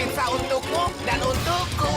pizza untukmu dan untukku.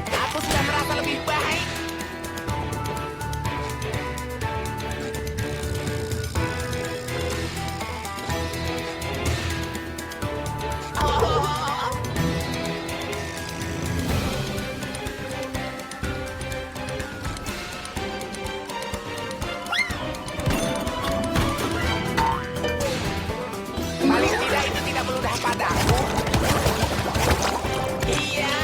Aku sudah merasa lebih baik. Paling tidak itu tidak meludah padaku. Iya.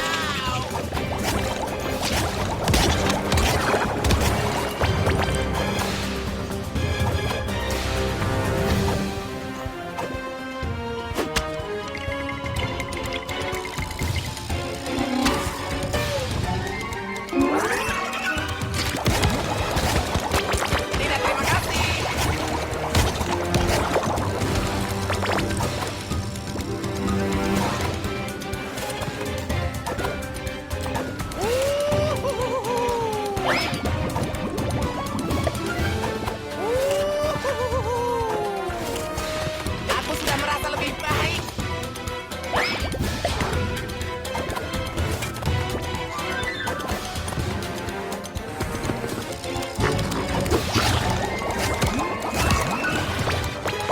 Tidak, terima kasih. Aku sudah merasa lebih baik.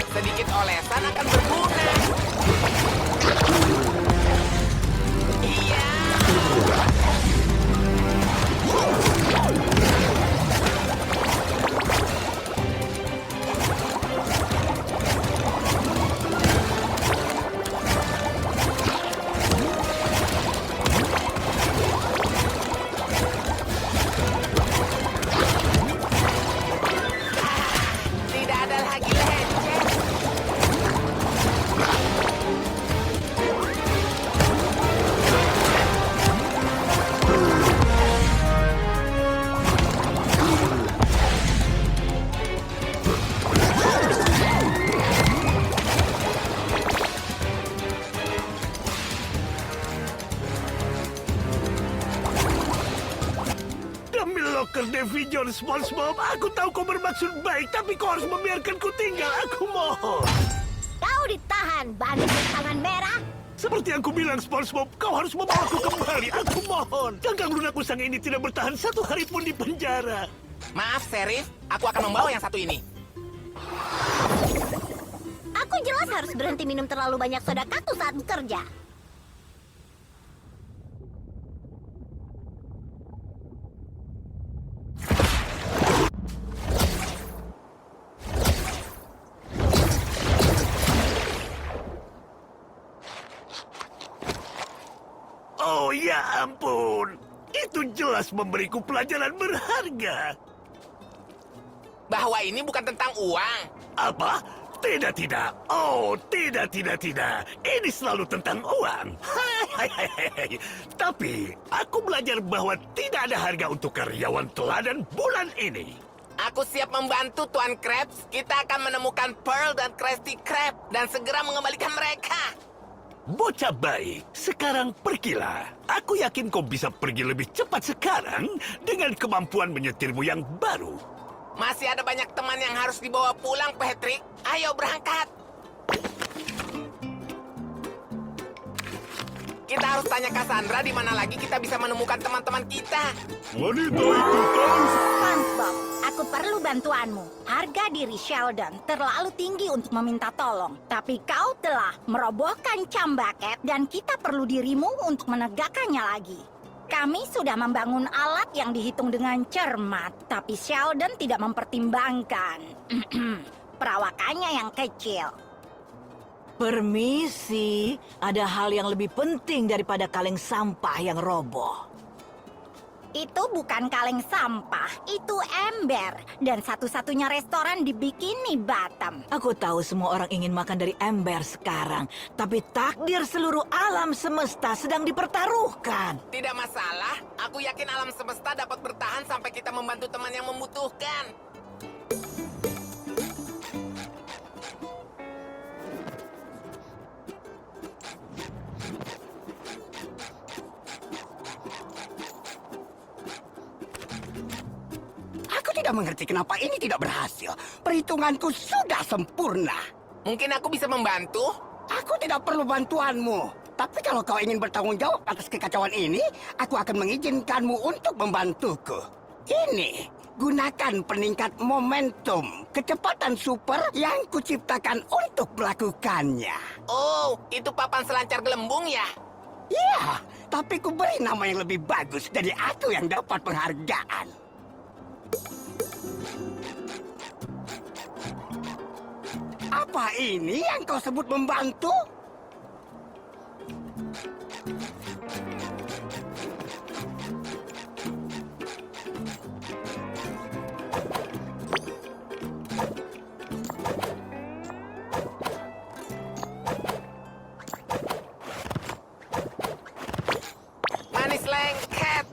Sedikit olesan akan berguna. Iya. Tidak ada lagi lecet. Demi loker Division SpongeBob, aku tahu kau bermaksud baik, tapi kau harus membiarkanku tinggal. Aku mohon. Kau ditahan, bagi tangan merah. Seperti yang kubilang, SpongeBob, kau harus membawaku kembali. Aku mohon. Ganggang lunak usang ini tidak bertahan satu hari pun di penjara. Maaf, Sheriff. Aku akan membawa yang satu ini. Aku jelas harus berhenti minum terlalu banyak soda kaktus saat bekerja. Oh ya ampun. Itu jelas memberiku pelajaran berharga. Bahwa ini bukan tentang uang. Apa? Tidak, tidak. Oh, tidak. Ini selalu tentang uang. Hai. Tapi, aku belajar bahwa tidak ada harga untuk karyawan teladan bulan ini. Aku siap membantu, Tuan Krabs. Kita akan menemukan Pearl dan Krusty Krab dan segera mengembalikan mereka. Bocah baik, sekarang pergilah. Aku yakin kau bisa pergi lebih cepat sekarang dengan kemampuan menyetirmu yang baru. Masih ada banyak teman yang harus dibawa pulang, Patrick. Ayo berangkat. Kita harus tanya Cassandra di mana lagi kita bisa menemukan teman-teman kita. Wanita itu kan? SpongeBob, aku Aku perlu bantuanmu. Harga diri Sheldon terlalu tinggi untuk meminta tolong. Tapi kau telah merobohkan Cambaket dan kita perlu dirimu untuk menegakkannya lagi. Kami sudah membangun alat yang dihitung dengan cermat, tapi Sheldon tidak mempertimbangkan perawakannya yang kecil. Permisi, ada hal yang lebih penting daripada kaleng sampah yang roboh. Itu bukan kaleng sampah, itu ember. Dan satu-satunya restoran di Bikini Bottom. Aku tahu semua orang ingin makan dari ember sekarang, tapi takdir seluruh alam semesta sedang dipertaruhkan. Tidak masalah, aku yakin alam semesta dapat bertahan sampai kita membantu teman yang membutuhkan. Aku tidak mengerti kenapa ini tidak berhasil. Perhitunganku sudah sempurna. Mungkin aku bisa membantu? Aku tidak perlu bantuanmu. Tapi kalau kau ingin bertanggung jawab atas kekacauan ini, aku akan mengizinkanmu untuk membantuku. Ini, gunakan peningkat momentum, kecepatan super yang kuciptakan untuk melakukannya. Oh, itu papan selancar gelembung ya? Ya, tapi ku beri nama yang lebih bagus dari aku yang dapat penghargaan. Apa ini yang kau sebut membantu? Manis lengket.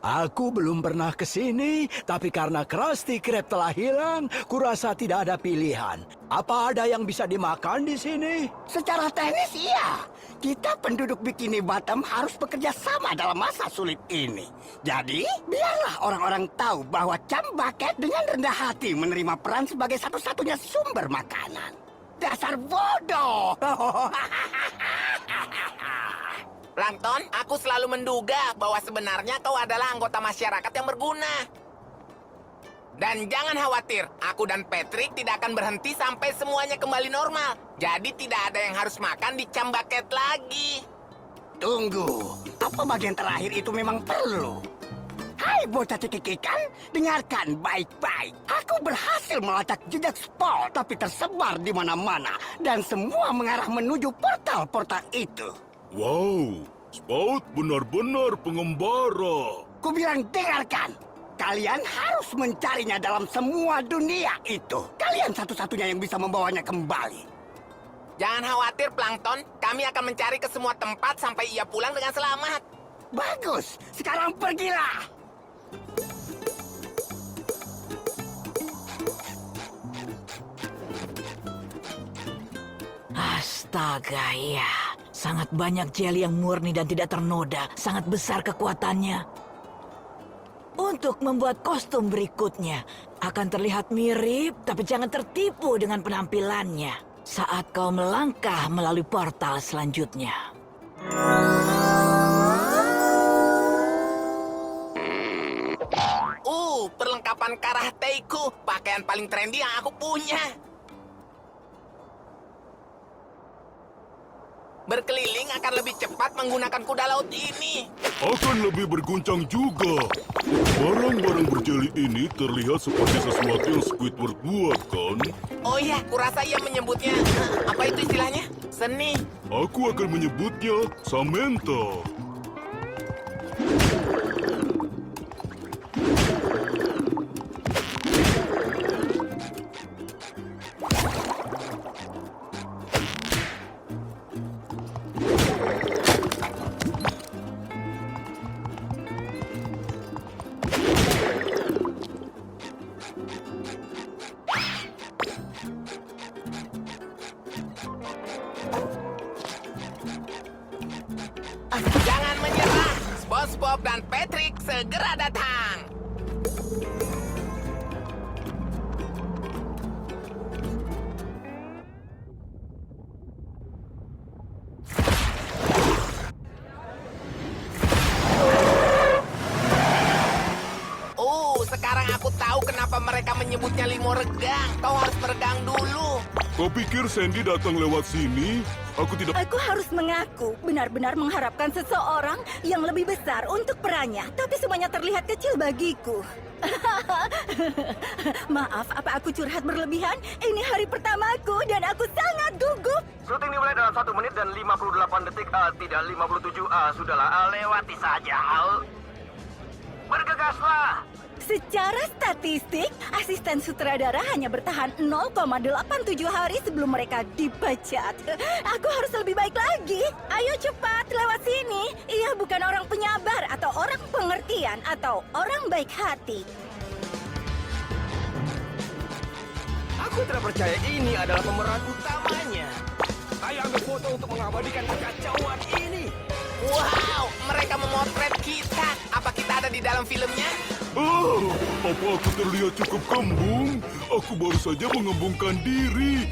Aku belum pernah ke sini, tapi karena Krusty Krab telah hilang, kurasa tidak ada pilihan. Apa ada yang bisa dimakan di sini? Secara teknis iya. Kita penduduk Bikini Bottom harus bekerja sama dalam masa sulit ini. Jadi, biarlah orang-orang tahu bahwa Cambaket dengan rendah hati menerima peran sebagai satu-satunya sumber makanan. Dasar bodoh! Plankton, aku selalu menduga bahwa sebenarnya kau adalah anggota masyarakat yang berguna. Dan jangan khawatir, aku dan Patrick tidak akan berhenti sampai semuanya kembali normal. Jadi tidak ada yang harus makan di Cambaket lagi. Tunggu, apa bagian terakhir itu memang perlu? Hai bocah cekikikan, dengarkan baik-baik. Aku berhasil melacak jejak Spout, tapi tersebar di mana-mana. Dan semua mengarah menuju portal-portal itu. Wow, Spout benar-benar pengembara. Kubilang dengarkan, kalian harus mencarinya dalam semua dunia itu. Kalian satu-satunya yang bisa membawanya kembali. Jangan khawatir, Plankton. Kami akan mencari ke semua tempat sampai ia pulang dengan selamat. Bagus, sekarang pergilah. Astaga, ya. Sangat banyak jelly yang murni dan tidak ternoda. Sangat besar kekuatannya. Untuk membuat kostum berikutnya, akan terlihat mirip, tapi jangan tertipu dengan penampilannya saat kau melangkah melalui portal selanjutnya. Perlengkapan karateku, pakaian paling trendy yang aku punya. Berkeliling akan lebih cepat menggunakan kuda laut ini. Akan lebih berguncang juga. Barang-barang berjeli ini terlihat seperti sesuatu yang Squidward buat, kan? Oh iya, kurasa ia menyebutnya, apa itu istilahnya? Seni. Aku akan menyebutnya Samantha. Jangan menyerah, SpongeBob dan Patrick segera datang. Sekarang aku tahu kenapa mereka menyebutnya limo regang. Kau harus meregang dulu. Kau pikir Sandy datang lewat sini? Aku tidak... Aku harus mengaku, benar-benar mengharapkan seseorang yang lebih besar untuk perannya. Tapi semuanya terlihat kecil bagiku. Maaf, apa aku curhat berlebihan? Ini hari pertamaku dan aku sangat gugup. Syuting dimulai dalam 1 menit dan 58 detik. Tidak 57. Sudahlah, lewati saja. Bergegaslah. Secara statistik, asisten sutradara hanya bertahan 0,87 hari sebelum mereka dipecat. Aku harus lebih baik lagi. Ayo cepat, lewat sini. Ia bukan orang penyabar atau orang pengertian atau orang baik hati. Aku tidak percaya ini adalah pemeran utamanya. Ayo ambil foto untuk mengabadikan kekacauan ini. Wow, mereka memotret kita. Apa kita ada di dalam filmnya? Oh, apa aku terlihat cukup kembung? Aku baru saja mengembungkan diri.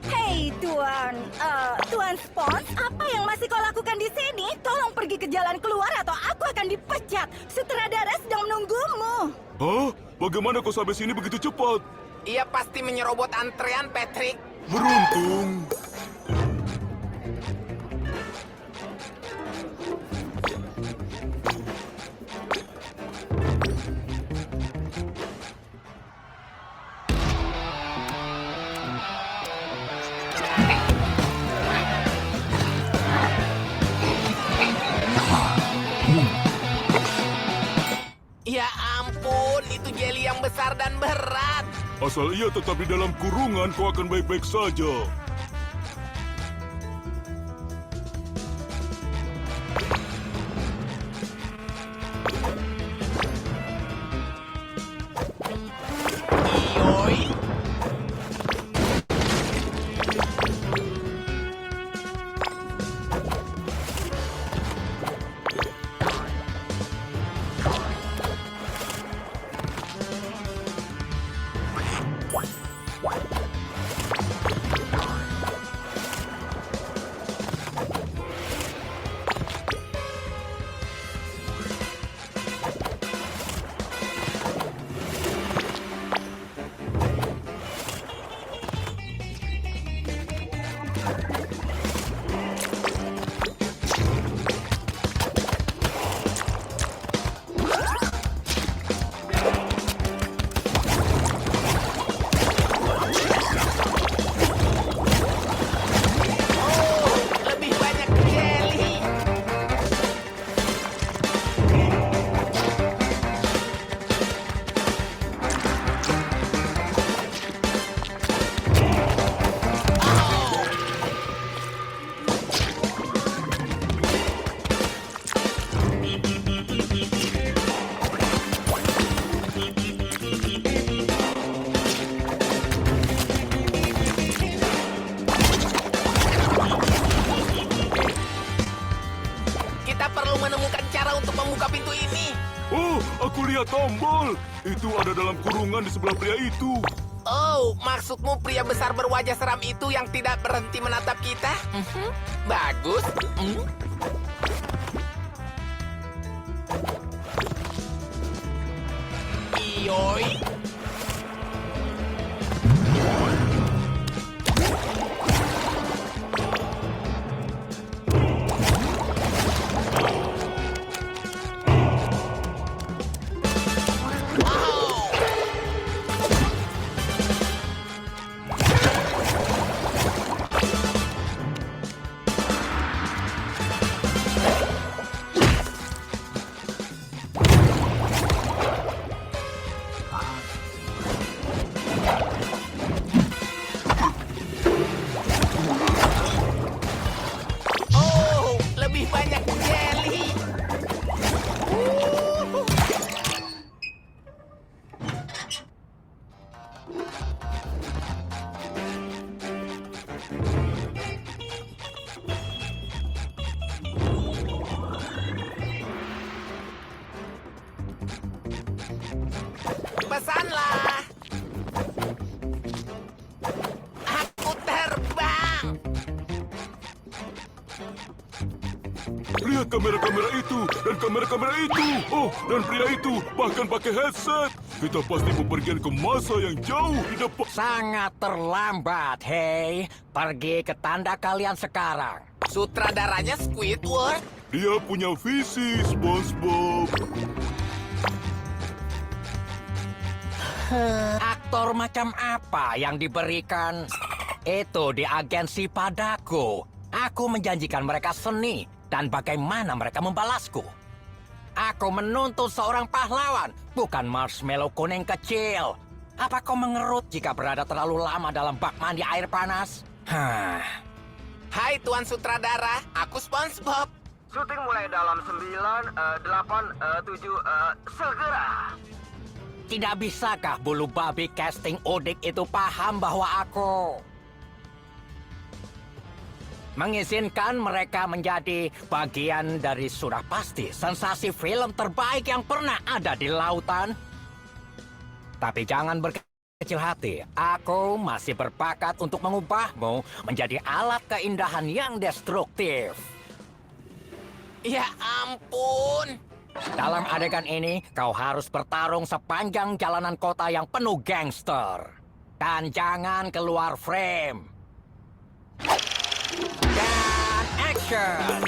Hei Tuan Spons, apa yang masih kau lakukan di sini? Tolong pergi ke jalan keluar atau aku akan dipecat. Sutradara sedang menunggumu. Hah? Bagaimana kau sampai sini begitu cepat? Ia pasti menyerobot antrean, Patrick. Beruntung. Ya ampun, itu jelly yang besar dan berat. Asal ia tetap di dalam kurungan, kau akan baik-baik saja. Yoi. Aku lihat tombol. Itu ada dalam kurungan di sebelah pria itu. Oh, maksudmu pria besar berwajah seram itu yang tidak berhenti menatap kita? Bagus. Iyoi. Oh, lebih banyak jelly. Pesanlah. Aku terbang. Lihat kamera-kamera itu dan kamera-kamera itu. Oh, dan pria itu bahkan pakai headset. Kita pasti bepergian ke masa yang jauh di depan. Sangat terlambat, hei. Pergi ke tanda kalian sekarang. Sutradaranya Squidward. Dia punya visi, SpongeBob. Aktor macam apa yang diberikan itu di agensi padaku? Aku menjanjikan mereka seni dan bagaimana mereka membalasku. Aku menuntut seorang pahlawan, bukan marshmallow kuning kecil. Apa kau mengerut jika berada terlalu lama dalam bak mandi air panas? Hai Tuan Sutradara, aku SpongeBob. Syuting mulai dalam 9, 8, 7, segera. Tidak bisakah bulu babi casting Udik itu paham bahwa aku mengizinkan mereka menjadi bagian dari sudah pasti sensasi film terbaik yang pernah ada di lautan? Tapi jangan berkecil hati, aku masih berbakat untuk mengubahmu menjadi alat keindahan yang destruktif. Ya ampun. Dalam adegan ini, kau harus bertarung sepanjang jalanan kota yang penuh gangster. Dan jangan keluar frame. Dan action!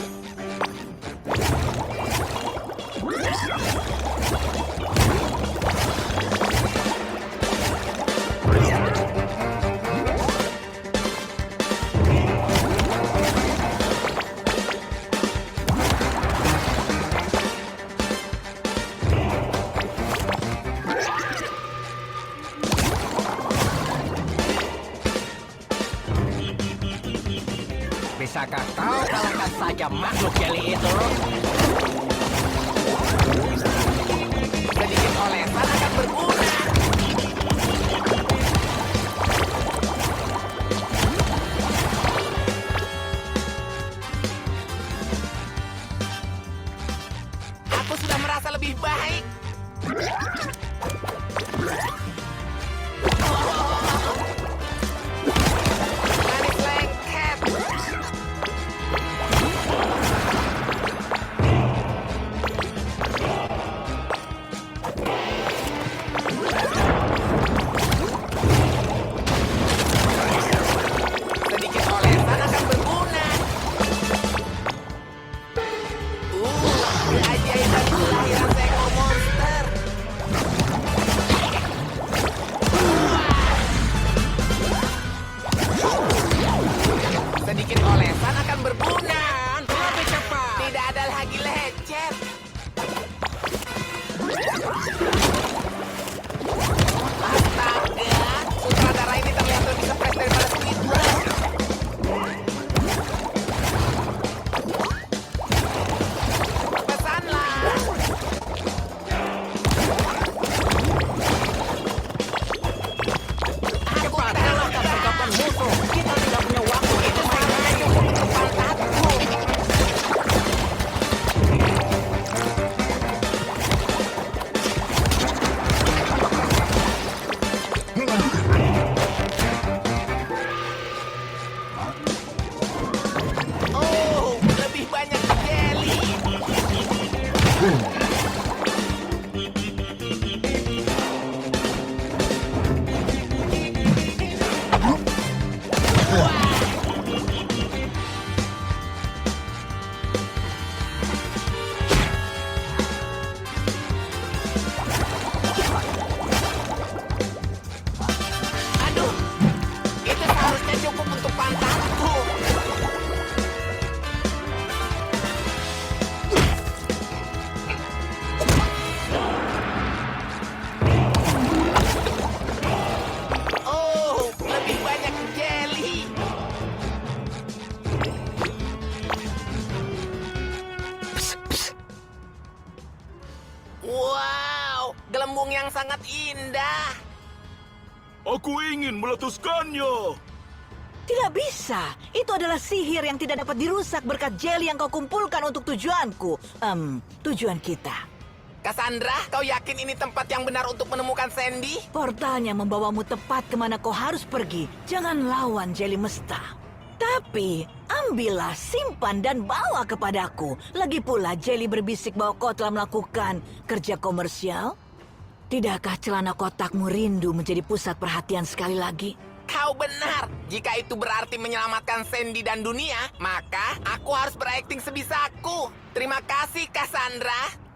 Bisakah kau kalahkan saja makhluk jeli itu? Sedikit olesan akan berguna. Aku sudah merasa lebih baik. Manis lengket. Sedikit olesan akan berguna. Keajaiban kelahiran seekor monster. gelembung yang sangat indah. Aku ingin meletuskannya. Tidak bisa. Itu adalah sihir yang tidak dapat dirusak berkat jelly yang kau kumpulkan untuk tujuanku. Tujuan kita. Cassandra, kau yakin ini tempat yang benar untuk menemukan Sandy? Portalnya membawamu tepat kemana kau harus pergi. Jangan lawan Jelly Mesta. Tapi, ambillah, simpan, dan bawa kepadaku. Lagi pula, Jelly berbisik bahwa kau telah melakukan kerja komersial. Tidakkah celana kotakmu rindu menjadi pusat perhatian sekali lagi? Kau benar. Jika itu berarti menyelamatkan Sandy dan dunia, maka aku harus berakting sebisaku. Terima kasih, Cassandra.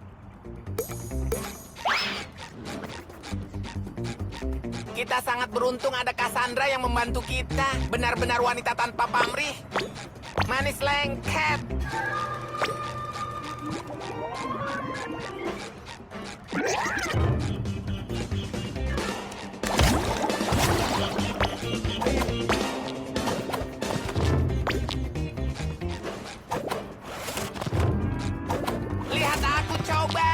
Kita sangat beruntung ada Cassandra yang membantu kita. Benar-benar wanita tanpa pamrih. Manis lengket. Lihat aku coba.